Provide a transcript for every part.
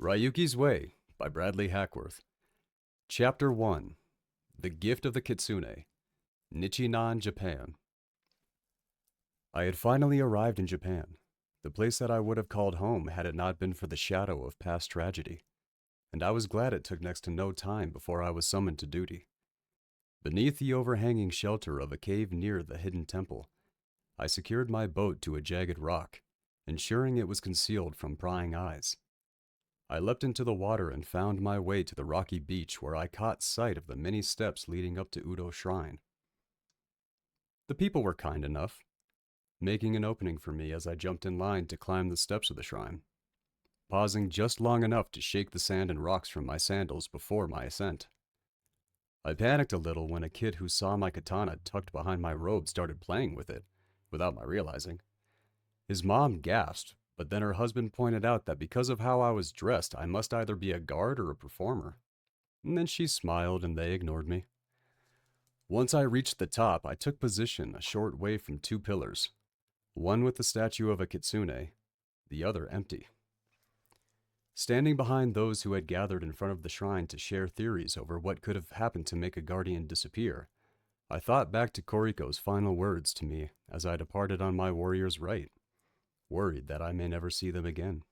Ryuki's Way by Bradley Hackworth. Chapter 1. The Gift of the Kitsune. Nichinan, Japan. I had finally arrived in Japan, the place that I would have called home had it not been for the shadow of past tragedy, and I was glad it took next to no time before I was summoned to duty. Beneath the overhanging shelter of a cave near the hidden temple, I secured my boat to a jagged rock, ensuring it was concealed from prying eyes. I leapt into the water and found my way to the rocky beach where I caught sight of the many steps leading up to Udo Shrine. The people were kind enough, making an opening for me as I jumped in line to climb the steps of the shrine, pausing just long enough to shake the sand and rocks from my sandals before my ascent. I panicked a little when a kid who saw my katana tucked behind my robe started playing with it, without my realizing. His mom gasped, but then her husband pointed out that because of how I was dressed, I must either be a guard or a performer. And then she smiled and they ignored me. Once I reached the top, I took position a short way from two pillars, one with the statue of a kitsune, the other empty. Standing behind those who had gathered in front of the shrine to share theories over what could have happened to make a guardian disappear, I thought back to Koriko's final words to me as I departed on my warrior's rite, worried that I may never see them again.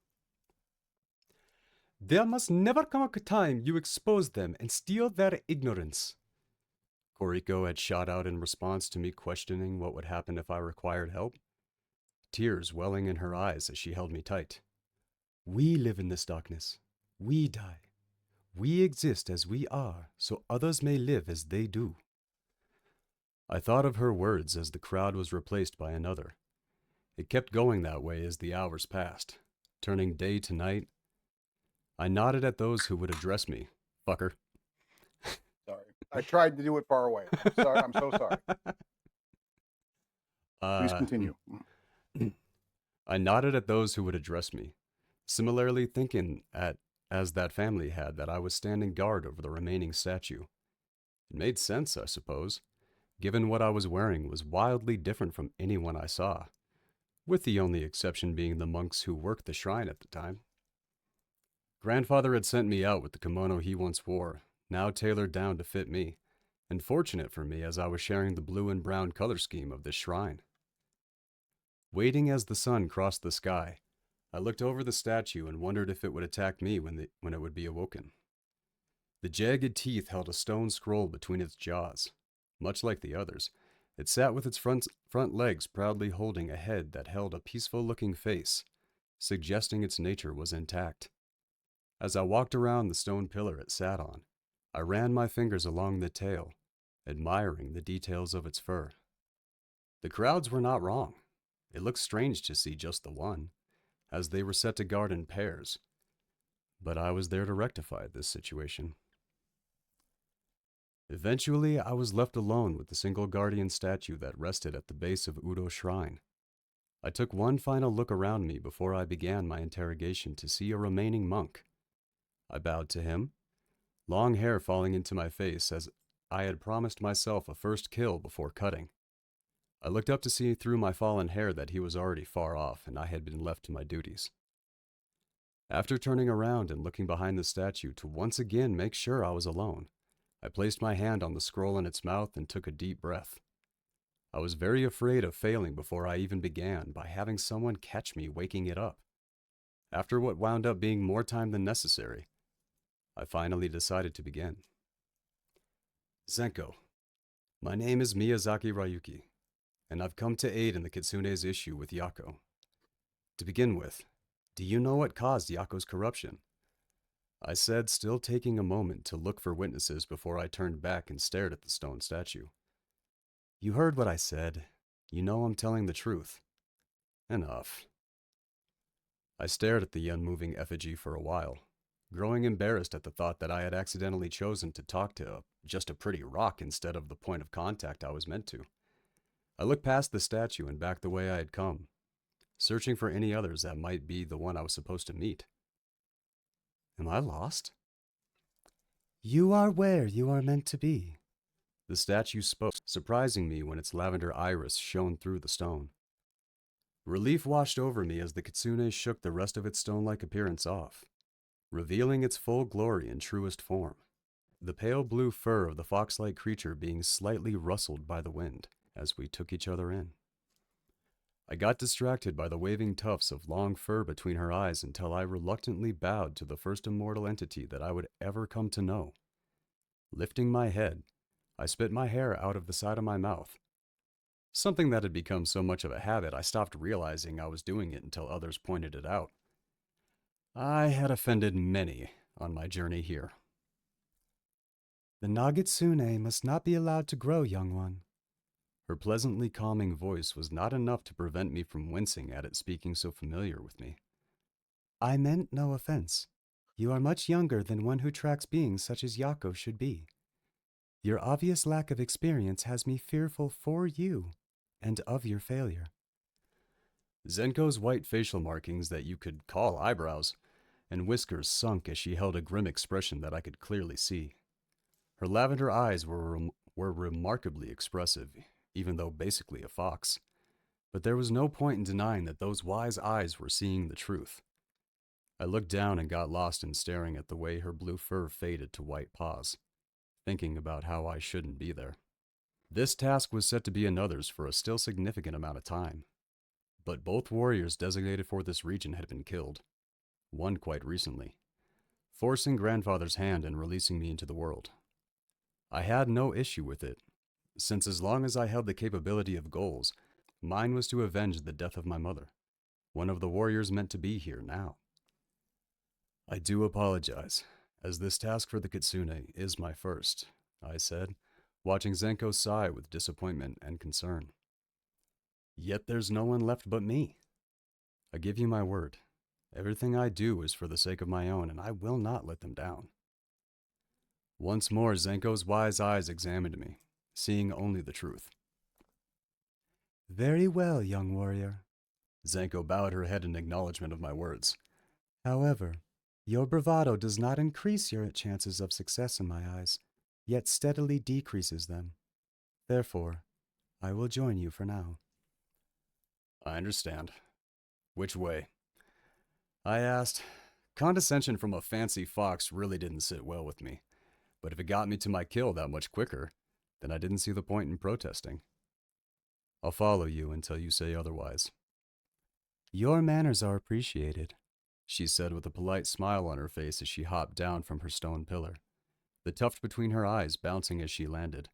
There must never come a time you expose them and steal their ignorance, Koriko had shot out in response to me questioning what would happen if I required help, tears welling in her eyes as she held me tight. We live in this darkness. We die. We exist as we are, so others may live as they do. I thought of her words as the crowd was replaced by another. It kept going that way as the hours passed, turning day to night. I nodded at those who would address me. Fucker. Sorry. I tried to do it far away. Sorry, I'm so sorry. Please continue. I nodded at those who would address me, similarly thinking as that family had that I was standing guard over the remaining statue. It made sense, I suppose, given what I was wearing was wildly different from anyone I saw, with the only exception being the monks who worked the shrine at the time. Grandfather had sent me out with the kimono he once wore, now tailored down to fit me, and fortunate for me as I was sharing the blue and brown color scheme of this shrine. Waiting as the sun crossed the sky, I looked over the statue and wondered if it would attack me when it would be awoken. The jagged teeth held a stone scroll between its jaws. Much like the others, it sat with its front legs proudly holding a head that held a peaceful-looking face, suggesting its nature was intact. As I walked around the stone pillar it sat on, I ran my fingers along the tail, admiring the details of its fur. The crowds were not wrong. It looked strange to see just the one, as they were set to guard in pairs. But I was there to rectify this situation. Eventually, I was left alone with the single guardian statue that rested at the base of Udo Shrine. I took one final look around me before I began my interrogation to see a remaining monk. I bowed to him, long hair falling into my face as I had promised myself a first kill before cutting. I looked up to see through my fallen hair that he was already far off and I had been left to my duties. After turning around and looking behind the statue to once again make sure I was alone, I placed my hand on the scroll in its mouth and took a deep breath. I was very afraid of failing before I even began by having someone catch me waking it up. After what wound up being more time than necessary, I finally decided to begin. Zenko, my name is Miyazaki Ryuki, and I've come to aid in the Kitsune's issue with Yako. To begin with, do you know what caused Yako's corruption? I said, still taking a moment to look for witnesses before I turned back and stared at the stone statue. You heard what I said. You know I'm telling the truth. Enough. I stared at the unmoving effigy for a while, growing embarrassed at the thought that I had accidentally chosen to talk to just a pretty rock instead of the point of contact I was meant to. I looked past the statue and back the way I had come, searching for any others that might be the one I was supposed to meet. Am I lost? You are where you are meant to be. The statue spoke, surprising me when its lavender iris shone through the stone. Relief washed over me as the kitsune shook the rest of its stone-like appearance off. revealing its full glory and truest form, the pale blue fur of the fox-like creature being slightly rustled by the wind as we took each other in. I got distracted by the waving tufts of long fur between her eyes until I reluctantly bowed to the first immortal entity that I would ever come to know. Lifting my head, I spit my hair out of the side of my mouth. Something that had become so much of a habit, I stopped realizing I was doing it until others pointed it out. I had offended many on my journey here. The nogitsune must not be allowed to grow, young one. Her pleasantly calming voice was not enough to prevent me from wincing at it speaking so familiar with me. I meant no offense. You are much younger than one who tracks beings such as Yako should be. Your obvious lack of experience has me fearful for you and of your failure. Zenko's white facial markings that you could call eyebrows and whiskers sunk as she held a grim expression that I could clearly see. Her lavender eyes were remarkably expressive, even though basically a fox. But there was no point in denying that those wise eyes were seeing the truth. I looked down and got lost in staring at the way her blue fur faded to white paws, thinking about how I shouldn't be there. This task was set to be another's for a still significant amount of time, but both warriors designated for this region had been killed, one quite recently, forcing grandfather's hand and releasing me into the world. I had no issue with it, since as long as I held the capability of goals, mine was to avenge the death of my mother, one of the warriors meant to be here now. I do apologize, as this task for the kitsune is my first, I said, watching Zenko sigh with disappointment and concern. Yet there's no one left but me. I give you my word. Everything I do is for the sake of my own, and I will not let them down. Once more, Zenko's wise eyes examined me, seeing only the truth. Very well, young warrior. Zenko bowed her head in acknowledgement of my words. However, your bravado does not increase your chances of success in my eyes, yet steadily decreases them. Therefore, I will join you for now. I understand. Which way? I asked. Condescension from a fancy fox really didn't sit well with me, but if it got me to my kill that much quicker, then I didn't see the point in protesting. I'll follow you until you say otherwise. Your manners are appreciated, she said with a polite smile on her face as she hopped down from her stone pillar, the tuft between her eyes bouncing as she landed,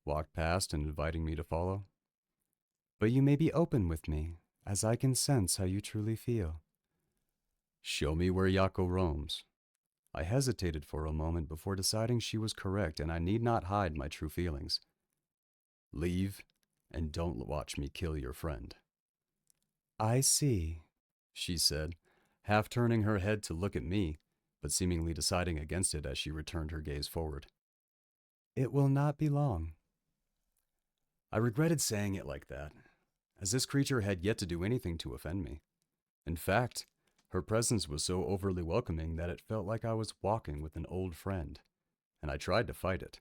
walked past and inviting me to follow. But you may be open with me, as I can sense how you truly feel. Show me where Yako roams. I hesitated for a moment before deciding she was correct and I need not hide my true feelings. Leave, and don't watch me kill your friend. I see, she said, half turning her head to look at me, but seemingly deciding against it as she returned her gaze forward. It will not be long. I regretted saying it like that, as this creature had yet to do anything to offend me. In fact, her presence was so overly welcoming that it felt like I was walking with an old friend, and I tried to fight it.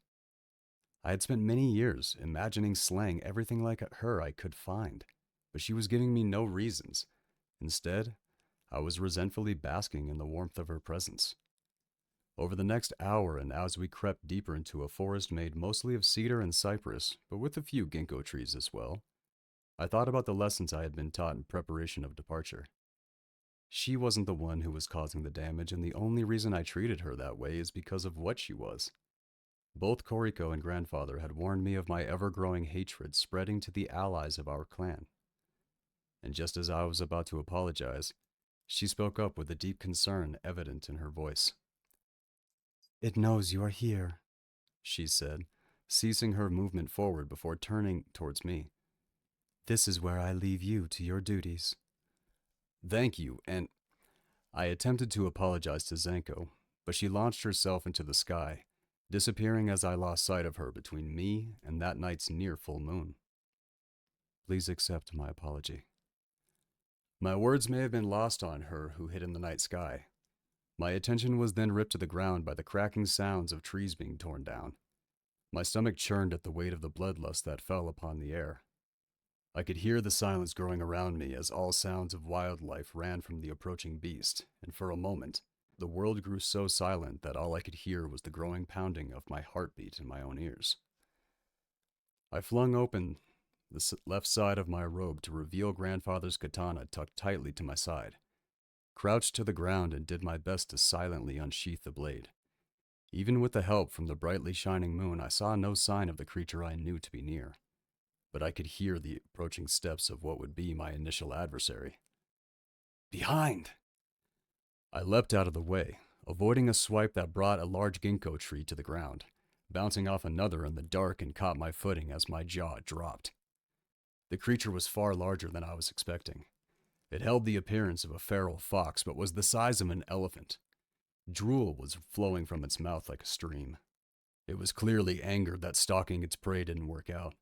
I had spent many years imagining slaying everything like her I could find, but she was giving me no reasons. Instead, I was resentfully basking in the warmth of her presence. Over the next hour, and as we crept deeper into a forest made mostly of cedar and cypress, but with a few ginkgo trees as well, I thought about the lessons I had been taught in preparation of departure. She wasn't the one who was causing the damage, and the only reason I treated her that way is because of what she was. Both Koriko and grandfather had warned me of my ever-growing hatred spreading to the allies of our clan. And just as I was about to apologize, she spoke up with a deep concern evident in her voice. It knows you are here, she said, ceasing her movement forward before turning towards me. This is where I leave you to your duties. Thank you, and I attempted to apologize to Zenko, but she launched herself into the sky, disappearing as I lost sight of her between me and that night's near full moon. Please accept my apology. My words may have been lost on her who hid in the night sky. My attention was then ripped to the ground by the cracking sounds of trees being torn down. My stomach churned at the weight of the bloodlust that fell upon the air. I could hear the silence growing around me as all sounds of wildlife ran from the approaching beast, and for a moment, The world grew so silent that all I could hear was the growing pounding of my heartbeat in my own ears. I flung open the left side of my robe to reveal grandfather's katana tucked tightly to my side, crouched to the ground and did my best to silently unsheath the blade. Even with the help from the brightly shining moon, I saw no sign of the creature I knew to be near, but I could hear the approaching steps of what would be my initial adversary. Behind! I leapt out of the way, avoiding a swipe that brought a large ginkgo tree to the ground, bouncing off another in the dark and caught my footing as my jaw dropped. The creature was far larger than I was expecting. It held the appearance of a feral fox, but was the size of an elephant. Drool was flowing from its mouth like a stream. It was clearly angered that stalking its prey didn't work out.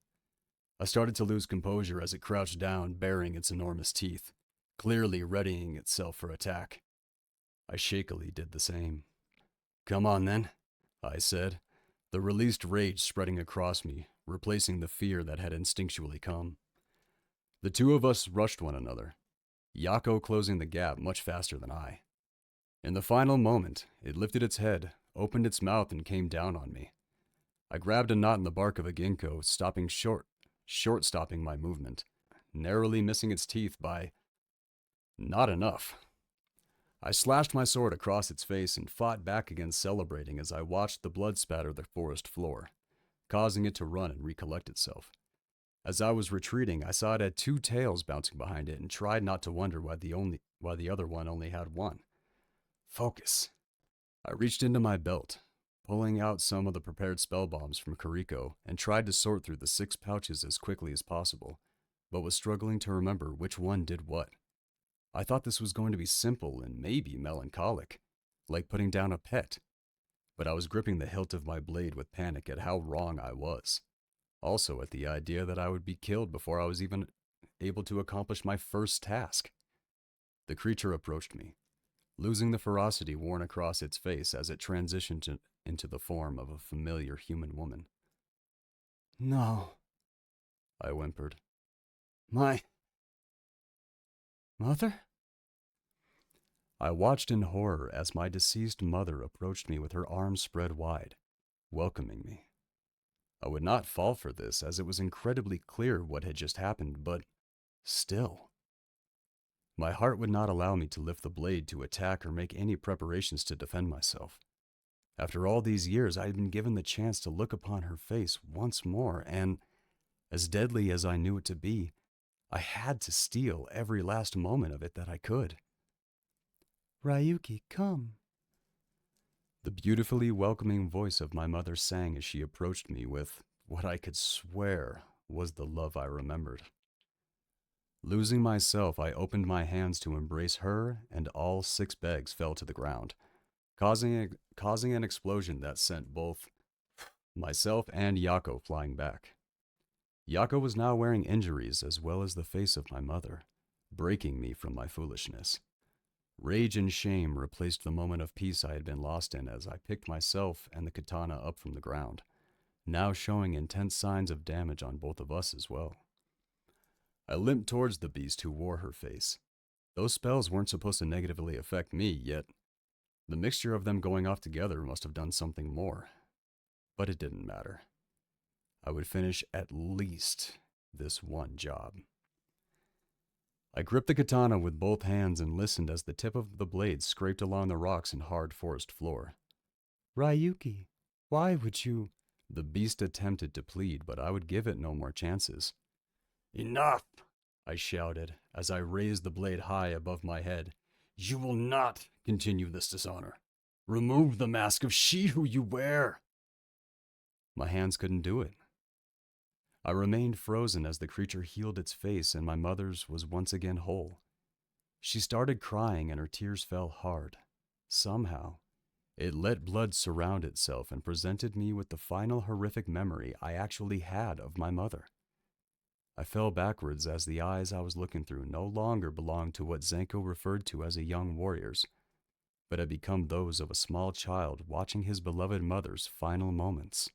I started to lose composure as it crouched down, baring its enormous teeth, clearly readying itself for attack. I shakily did the same. "Come on, then," I said, the released rage spreading across me, replacing the fear that had instinctually come. The two of us rushed one another, Yako closing the gap much faster than I. In the final moment, it lifted its head, opened its mouth, and came down on me. I grabbed a knot in the bark of a ginkgo, stopping my movement, narrowly missing its teeth by not enough. I slashed my sword across its face and fought back again, celebrating as I watched the blood spatter the forest floor, causing it to run and recollect itself. As I was retreating, I saw it had two tails bouncing behind it and tried not to wonder why the other one only had one. Focus. I reached into my belt, pulling out some of the prepared spell bombs from Kariko, and tried to sort through the 6 pouches as quickly as possible, but was struggling to remember which one did what. I thought this was going to be simple and maybe melancholic, like putting down a pet, but I was gripping the hilt of my blade with panic at how wrong I was. Also at the idea that I would be killed before I was even able to accomplish my first task. The creature approached me, losing the ferocity worn across its face as it transitioned into the form of a familiar human woman. "No," I whimpered. "My mother?" I watched in horror as my deceased mother approached me with her arms spread wide, welcoming me. I would not fall for this, as it was incredibly clear what had just happened, but still. My heart would not allow me to lift the blade to attack or make any preparations to defend myself. After all these years, I had been given the chance to look upon her face once more, and, as deadly as I knew it to be, I had to steal every last moment of it that I could. "Ryuki, come." The beautifully welcoming voice of my mother sang as she approached me with what I could swear was the love I remembered. Losing myself, I opened my hands to embrace her, and all 6 bags fell to the ground, causing an explosion that sent both myself and Yako flying back. Yako was now wearing injuries as well as the face of my mother, breaking me from my foolishness. Rage and shame replaced the moment of peace I had been lost in as I picked myself and the katana up from the ground, now showing intense signs of damage on both of us as well. I limped towards the beast who wore her face. Those spells weren't supposed to negatively affect me, yet the mixture of them going off together must have done something more. But it didn't matter. I would finish at least this one job. I gripped the katana with both hands and listened as the tip of the blade scraped along the rocks and hard forest floor. "Ryuki, why would you—" The beast attempted to plead, but I would give it no more chances. "Enough!" I shouted as I raised the blade high above my head. "You will not continue this dishonor. Remove the mask of she who you wear." My hands couldn't do it. I remained frozen as the creature healed its face and my mother's was once again whole. She started crying and her tears fell hard. Somehow, it let blood surround itself and presented me with the final horrific memory I actually had of my mother. I fell backwards as the eyes I was looking through no longer belonged to what Zenko referred to as a young warrior's, but had become those of a small child watching his beloved mother's final moments.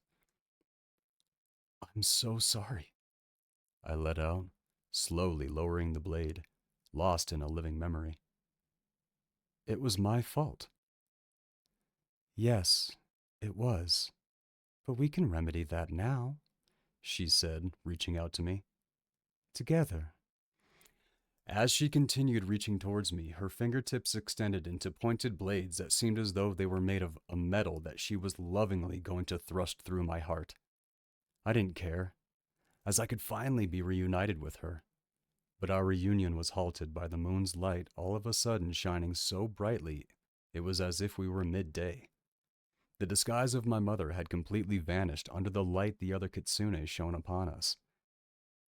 "I'm so sorry," I let out, slowly lowering the blade, lost in a living memory. "It was my fault. Yes, it was. But we can remedy that now, she said, reaching out to me. Together. As she continued reaching towards me, her fingertips extended into pointed blades that seemed as though they were made of a metal that she was lovingly going to thrust through my heart. I didn't care, as I could finally be reunited with her. But our reunion was halted by the moon's light all of a sudden shining so brightly it was as if we were midday. The disguise of my mother had completely vanished under the light the other kitsune shone upon us.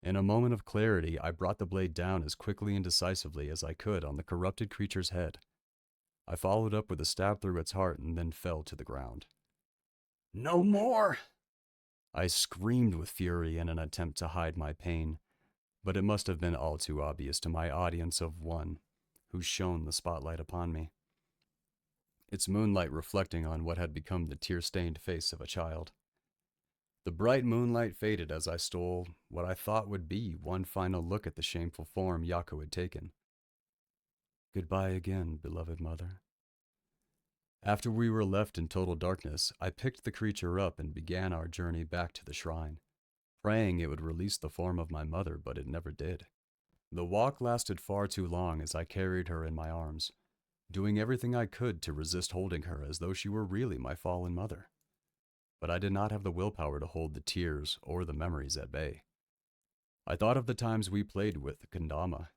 In a moment of clarity, I brought the blade down as quickly and decisively as I could on the corrupted creature's head. I followed up with a stab through its heart and then fell to the ground. No more! I screamed with fury in an attempt to hide my pain, but it must have been all too obvious to my audience of one who shone the spotlight upon me, its moonlight reflecting on what had become the tear-stained face of a child. The bright moonlight faded as I stole what I thought would be one final look at the shameful form Yako had taken. Goodbye again, beloved mother. After we were left in total darkness, I picked the creature up and began our journey back to the shrine, praying it would release the form of my mother, but it never did. The walk lasted far too long as I carried her in my arms, doing everything I could to resist holding her as though she were really my fallen mother. But I did not have the willpower to hold the tears or the memories at bay. I thought of the times we played with Kendama,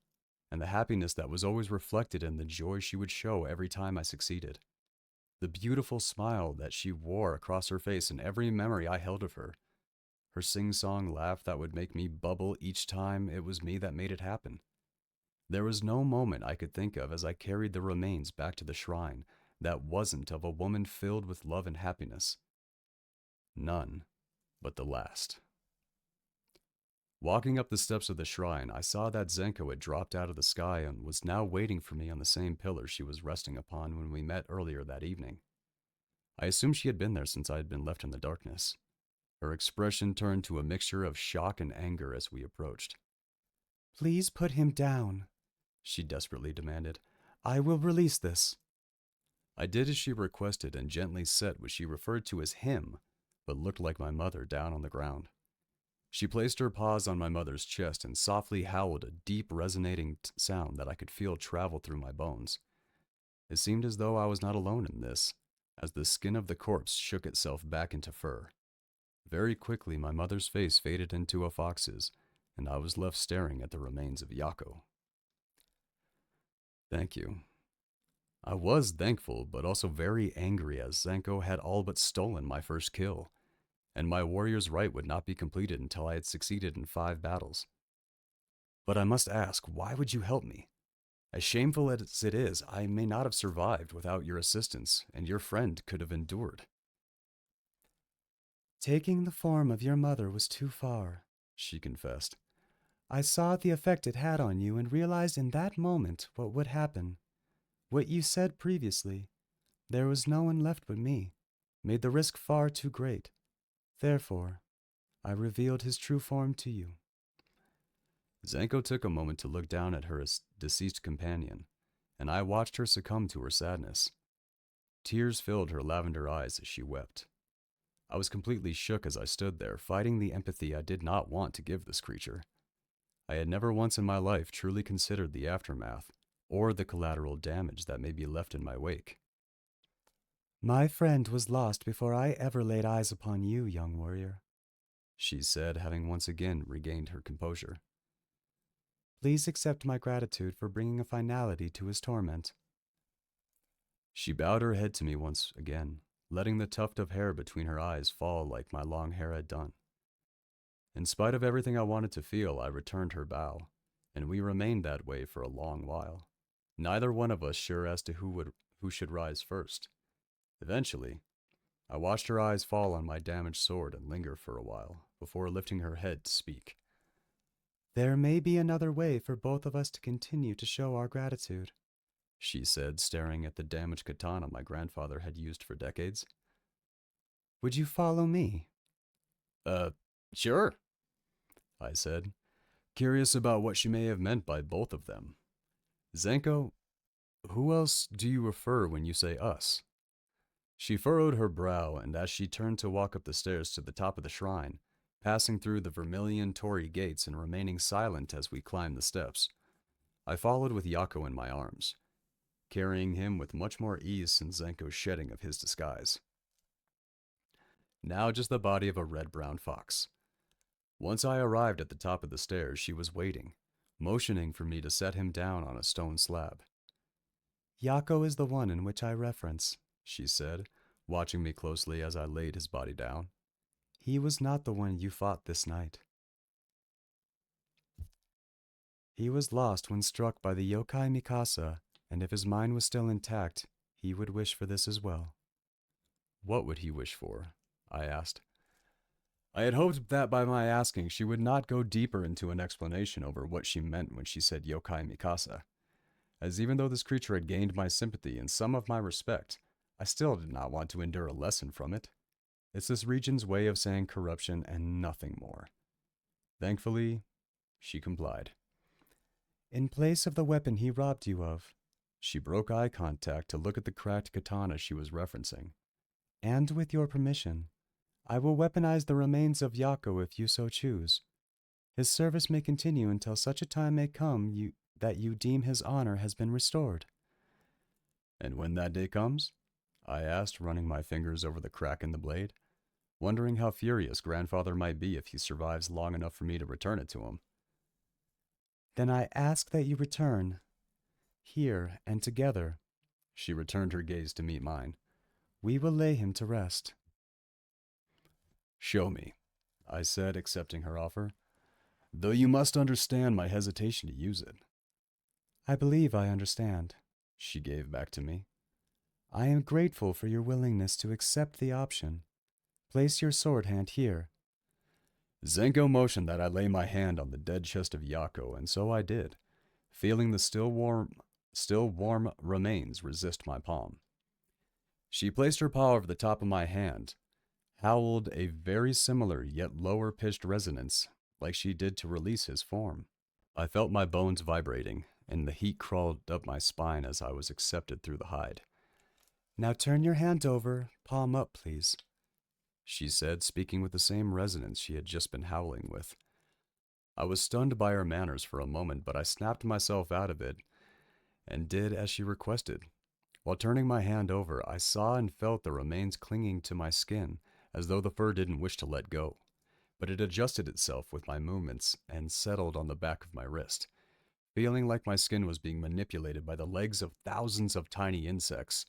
and the happiness that was always reflected in the joy she would show every time I succeeded. The beautiful smile that she wore across her face in every memory I held of her. Her sing-song laugh that would make me bubble each time it was me that made it happen. There was no moment I could think of as I carried the remains back to the shrine that wasn't of a woman filled with love and happiness. None but the last. Walking up the steps of the shrine, I saw that Zenko had dropped out of the sky and was now waiting for me on the same pillar she was resting upon when we met earlier that evening. I assumed she had been there since I had been left in the darkness. Her expression turned to a mixture of shock and anger as we approached. Please put him down, she desperately demanded. I will release this. I did as she requested and gently set what she referred to as him, but looked like my mother, down on the ground. She placed her paws on my mother's chest and softly howled a deep resonating sound that I could feel travel through my bones. It seemed as though I was not alone in this, as the skin of the corpse shook itself back into fur. Very quickly my mother's face faded into a fox's, and I was left staring at the remains of Yako. Thank you. I was thankful, but also very angry as Zenko had all but stolen my first kill, and my warrior's rite would not be completed until I had succeeded in 5 battles. But I must ask, why would you help me? As shameful as it is, I may not have survived without your assistance, and your friend could have endured. Taking the form of your mother was too far, she confessed. I saw the effect it had on you and realized in that moment what would happen. What you said previously, there was no one left but me, made the risk far too great. Therefore, I revealed his true form to you. Zenko took a moment to look down at her deceased companion, and I watched her succumb to her sadness. Tears filled her lavender eyes as she wept. I was completely shook as I stood there, fighting the empathy I did not want to give this creature. I had never once in my life truly considered the aftermath, or the collateral damage that may be left in my wake. My friend was lost before I ever laid eyes upon you, young warrior, she said, having once again regained her composure. Please accept my gratitude for bringing a finality to his torment. She bowed her head to me once again, letting the tuft of hair between her eyes fall like my long hair had done. In spite of everything I wanted to feel, I returned her bow, and we remained that way for a long while, neither one of us sure as to who should rise first. Eventually, I watched her eyes fall on my damaged sword and linger for a while, before lifting her head to speak. There may be another way for both of us to continue to show our gratitude, she said, staring at the damaged katana my grandfather had used for decades. Would you follow me? Sure, I said, curious about what she may have meant by both of them. Zenko, who else do you refer when you say us? She furrowed her brow, and as she turned to walk up the stairs to the top of the shrine, passing through the vermilion torii gates and remaining silent as we climbed the steps, I followed with Yako in my arms, carrying him with much more ease since Zenko's shedding of his disguise. Now just the body of a red-brown fox. Once I arrived at the top of the stairs, she was waiting, motioning for me to set him down on a stone slab. Yako is the one in which I reference, she said, watching me closely as I laid his body down. He was not the one you fought this night. He was lost when struck by the yokai Mikasa, and if his mind was still intact, he would wish for this as well. What would he wish for? I asked. I had hoped that by my asking she would not go deeper into an explanation over what she meant when she said yokai Mikasa, as even though this creature had gained my sympathy and some of my respect, I still did not want to endure a lesson from it. It's this region's way of saying corruption and nothing more. Thankfully, she complied. In place of the weapon he robbed you of. She broke eye contact to look at the cracked katana she was referencing. And with your permission, I will weaponize the remains of Yako if you so choose. His service may continue until such a time may come that you deem his honor has been restored. And when that day comes? I asked, running my fingers over the crack in the blade, wondering how furious Grandfather might be if he survives long enough for me to return it to him. Then I ask that you return, here and together. She returned her gaze to meet mine. We will lay him to rest. Show me, I said, accepting her offer, though you must understand my hesitation to use it. I believe I understand, she gave back to me. I am grateful for your willingness to accept the option. Place your sword hand here. Zenko motioned that I lay my hand on the dead chest of Yako, and so I did, feeling the still warm remains resist my palm. She placed her paw over the top of my hand, howled a very similar yet lower-pitched resonance, like she did to release his form. I felt my bones vibrating, and the heat crawled up my spine as I was accepted through the hide. Now turn your hand over, palm up, please, she said, speaking with the same resonance she had just been howling with. I was stunned by her manners for a moment, but I snapped myself out of it and did as she requested. While turning my hand over, I saw and felt the remains clinging to my skin, as though the fur didn't wish to let go. But it adjusted itself with my movements and settled on the back of my wrist, feeling like my skin was being manipulated by the legs of thousands of tiny insects.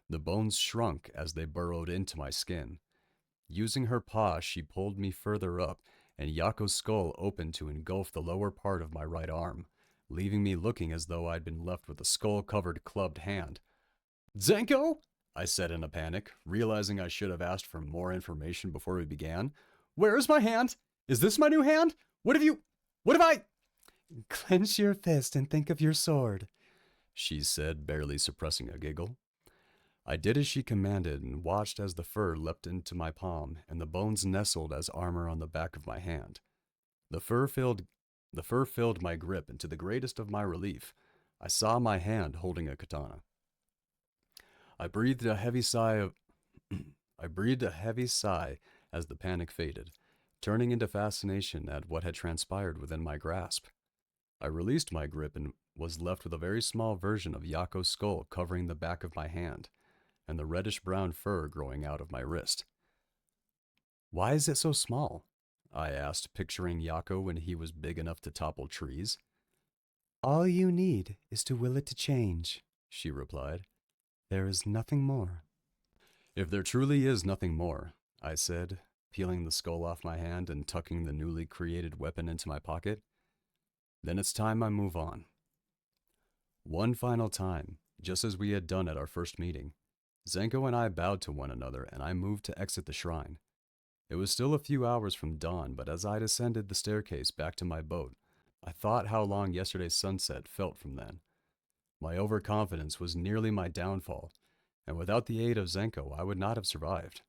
The bones shrunk as they burrowed into my skin. Using her paw, she pulled me further up, and Yako's skull opened to engulf the lower part of my right arm, leaving me looking as though I'd been left with a skull-covered clubbed hand. Zenko? I said in a panic, realizing I should have asked for more information before we began. Where is my hand? Is this my new hand? What have I? Clench your fist and think of your sword, she said, barely suppressing a giggle. I did as she commanded and watched as the fur leapt into my palm and the bones nestled as armor on the back of my hand. The fur filled my grip, and to the greatest of my relief, I saw my hand holding a katana. I breathed a heavy sigh as the panic faded, turning into fascination at what had transpired within my grasp. I released my grip and was left with a very small version of Yako's skull covering the back of my hand, and the reddish-brown fur growing out of my wrist. Why is it so small? I asked, picturing Yako when he was big enough to topple trees. All you need is to will it to change, she replied. There is nothing more. If there truly is nothing more, I said, peeling the skull off my hand and tucking the newly created weapon into my pocket, then it's time I move on. One final time, just as we had done at our first meeting, Zenko and I bowed to one another and I moved to exit the shrine. It was still a few hours from dawn, but as I descended the staircase back to my boat, I thought how long yesterday's sunset felt from then. My overconfidence was nearly my downfall, and without the aid of Zenko, I would not have survived.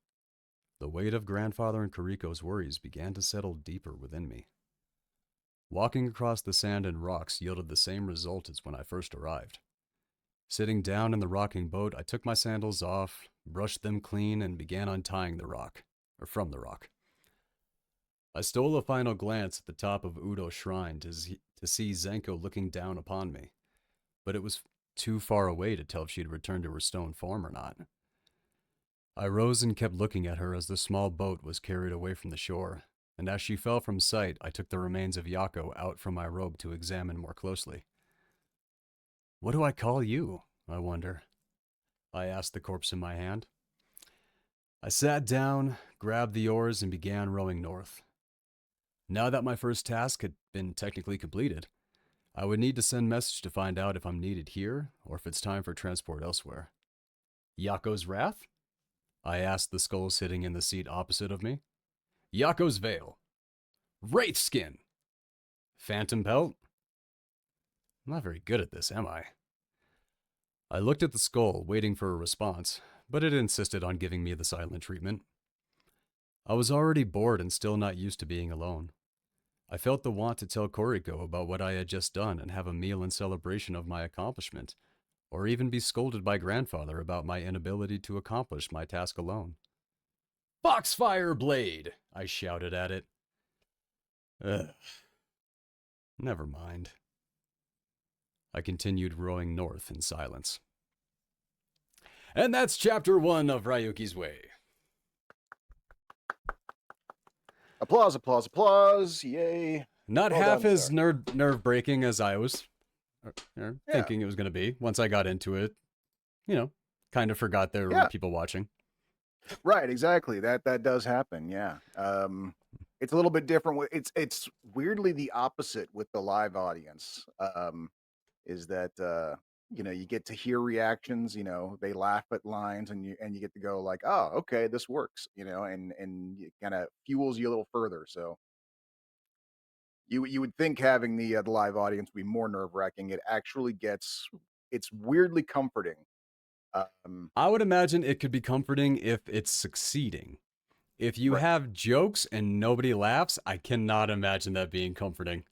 The weight of Grandfather and Kariko's worries began to settle deeper within me. Walking across the sand and rocks yielded the same result as when I first arrived. Sitting down in the rocking boat, I took my sandals off, brushed them clean, and began untying the rock, or from the rock. I stole a final glance at the top of Udo's shrine to see Zenko looking down upon me, but it was too far away to tell if she'd returned to her stone form or not. I rose and kept looking at her as the small boat was carried away from the shore, and as she fell from sight, I took the remains of Yako out from my robe to examine more closely. What do I call you, I wonder? I asked the corpse in my hand. I sat down, grabbed the oars, and began rowing north. Now that my first task had been technically completed, I would need to send message to find out if I'm needed here or if it's time for transport elsewhere. Yako's Wrath? I asked the skull sitting in the seat opposite of me. Yako's Veil. Wraith Skin. Phantom Pelt? I'm not very good at this, am I? I looked at the skull, waiting for a response, but it insisted on giving me the silent treatment. I was already bored and still not used to being alone. I felt the want to tell Koriko about what I had just done and have a meal in celebration of my accomplishment, or even be scolded by grandfather about my inability to accomplish my task alone. Foxfire Blade! I shouted at it. Ugh. Never mind. I continued rowing north in silence. And that's chapter 1 of Ryuki's Way. Applause, applause, applause. Yay. Not Well half done, as sir. nerve-breaking as I was thinking it was going to be. Once I got into it, kind of forgot there were people watching. Right, exactly. That does happen. Yeah. It's a little bit different. It's weirdly the opposite with the live audience. Is that you get to hear reactions. They laugh at lines, and you get to go like, oh, okay, this works. And it kind of fuels you a little further. So you would think having the live audience be more nerve-wracking. It actually it's weirdly comforting. I would imagine it could be comforting if it's succeeding. If you Right. have jokes and nobody laughs, I cannot imagine that being comforting.